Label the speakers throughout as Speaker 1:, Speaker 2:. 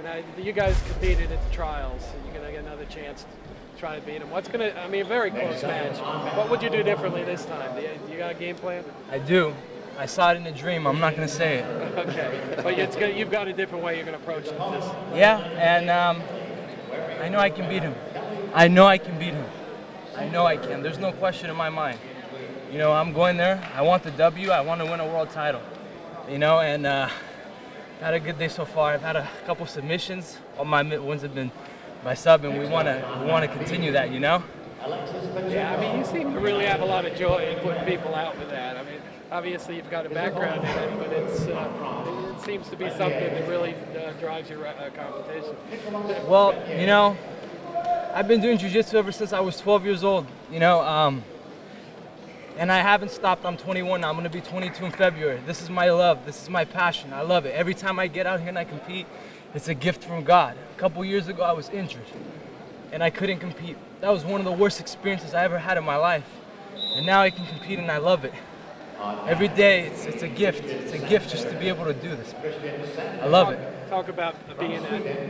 Speaker 1: Now, you guys competed at the trials, so you're going to get another chance to try to beat him. What's going to, I mean, a very close match. What would you do differently this time? Do you got a game plan?
Speaker 2: I do. I saw it in a dream. I'm not going to say it.
Speaker 1: Okay. But you've got a different way you're going to approach this.
Speaker 2: Yeah, and I know I can beat him. I know I can beat him. I know I can. There's no question in my mind. You know, I'm going there. I want the W. I want to win a world title. You know, and had a good day so far. I've had a couple submissions. All my wins have been by sub, and we want to continue that. You know.
Speaker 1: Yeah, I mean, you seem to really have a lot of joy in putting people out with that. I mean, obviously you've got a background in it, but it seems to be something that really drives your competition.
Speaker 2: Well, you know, I've been doing jiu-jitsu ever since I was 12 years old. You know, and I haven't stopped. I'm 21 now. I'm going to be 22 in February. This is my love. This is my passion. I love it. Every time I get out here and I compete, it's a gift from God. A couple years ago, I was injured, and I couldn't compete. That was one of the worst experiences I ever had in my life. And now I can compete, and I love it. Every day, it's a gift. It's a gift just to be able to do this. I love it.
Speaker 1: Talk about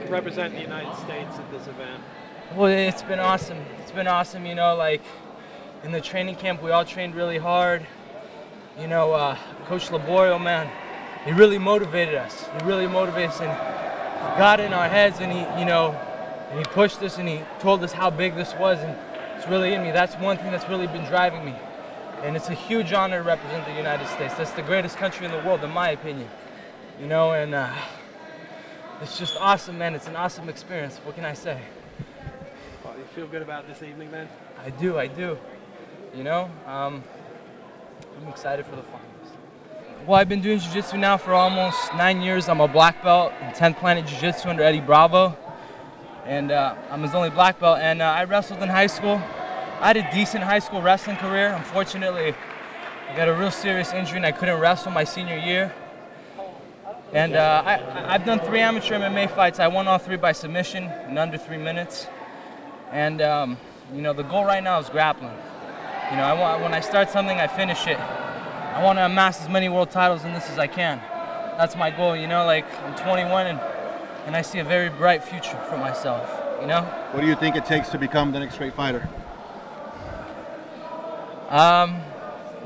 Speaker 1: representing the United States at this event.
Speaker 2: Well, it's been awesome. It's been awesome, you know, like in the training camp, we all trained really hard. You know, Coach Laborio, man, he really motivated us. He really motivated us, and he got in our heads, and and he pushed us, and he told us how big this was, and it's really in me. That's one thing that's really been driving me. And it's a huge honor to represent the United States. That's the greatest country in the world, in my opinion. You know, and it's just awesome, man. It's an awesome experience. What can I say?
Speaker 1: Well, you feel good about this evening, then?
Speaker 2: I do. You know, I'm excited for the finals. Well, I've been doing jiu-jitsu now for almost 9 years. I'm a black belt in 10th Planet Jiu-Jitsu under Eddie Bravo. And I'm his only black belt. And I wrestled in high school. I had a decent high school wrestling career. Unfortunately, I got a real serious injury and I couldn't wrestle my senior year. And I've done 3 amateur MMA fights. I won all 3 by submission in under 3 minutes. And you know, the goal right now is grappling. You know, when I start something, I finish it. I want to amass as many world titles in this as I can. That's my goal. You know, like I'm 21 and I see a very bright future for myself. You know.
Speaker 3: What do you think it takes to become the next great fighter?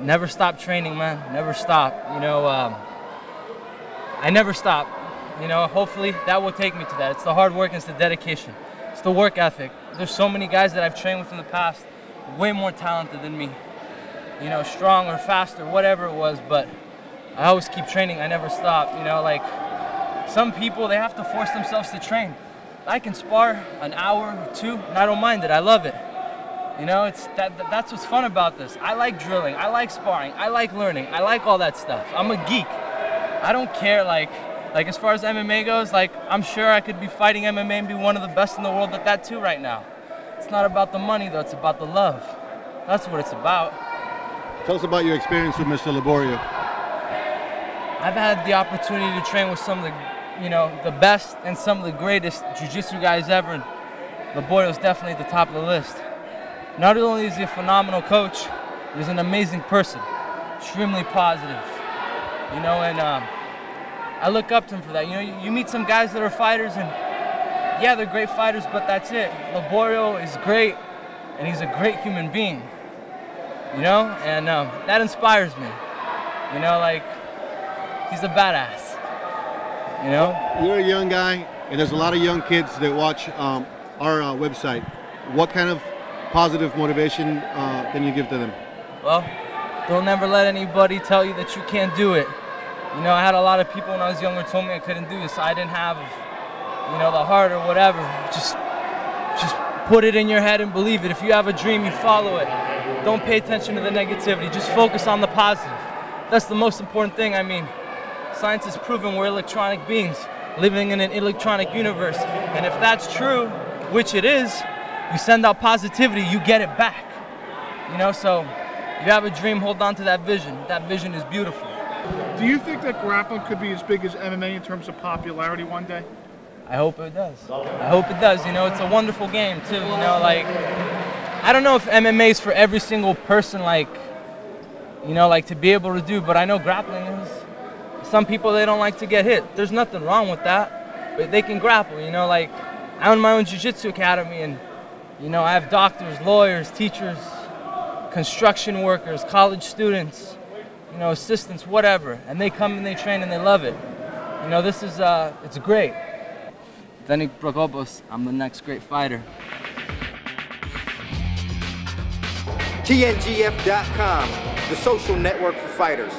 Speaker 2: Never stop training, man. Never stop. You know, I never stop. You know, hopefully that will take me to that. It's the hard work and it's the dedication. It's the work ethic. There's so many guys that I've trained with in the past, way more talented than me. You know, stronger, faster, whatever it was, but I always keep training. I never stop. You know, like some people, they have to force themselves to train. I can spar an hour or 2 and I don't mind it. I love it. You know, that's what's fun about this. I like drilling, I like sparring, I like learning, I like all that stuff. I'm a geek. I don't care, like as far as MMA goes, like I'm sure I could be fighting MMA and be one of the best in the world at that too right now. It's not about the money though, it's about the love. That's what it's about.
Speaker 3: Tell us about your experience with Mr. Laborio.
Speaker 2: I've had the opportunity to train with some of the, you know, the best and some of the greatest jiu-jitsu guys ever, and Laborio's definitely at the top of the list. Not only is he a phenomenal coach, he's an amazing person, extremely positive, you know, and I look up to him for that. You know, you meet some guys that are fighters, and yeah, they're great fighters, but that's it. Laborio is great, and he's a great human being, you know, and that inspires me. You know, like, he's a badass, you know?
Speaker 3: You're a young guy, and there's a lot of young kids that watch our website. What kind of positive motivation can you give to them?
Speaker 2: Well, don't never let anybody tell you that you can't do it. You know, I had a lot of people when I was younger told me I couldn't do this. I didn't have, you know, the heart or whatever. Just put it in your head and believe it. If you have a dream, you follow it. Don't pay attention to the negativity. Just focus on the positive. That's the most important thing. I mean, science has proven we're electronic beings living in an electronic universe. And if that's true, which it is, you send out positivity, you get it back. You know, so you have a dream, hold on to that vision. That vision is beautiful.
Speaker 4: Do you think that grappling could be as big as MMA in terms of popularity one day?
Speaker 2: I hope it does. I hope it does. You know, it's a wonderful game too. You know, like, I don't know if MMA is for every single person, like, you know, like to be able to do, but I know grappling is. Some people, they don't like to get hit. There's nothing wrong with that. but they can grapple, you know, like I own my own jiu-jitsu academy, and you know, I have doctors, lawyers, teachers, construction workers, college students, you know, assistants, whatever, and they come and they train and they love it. You know, this is, it's great. Prokopos, I'm the next great fighter.
Speaker 5: TNGF.com, the social network for fighters.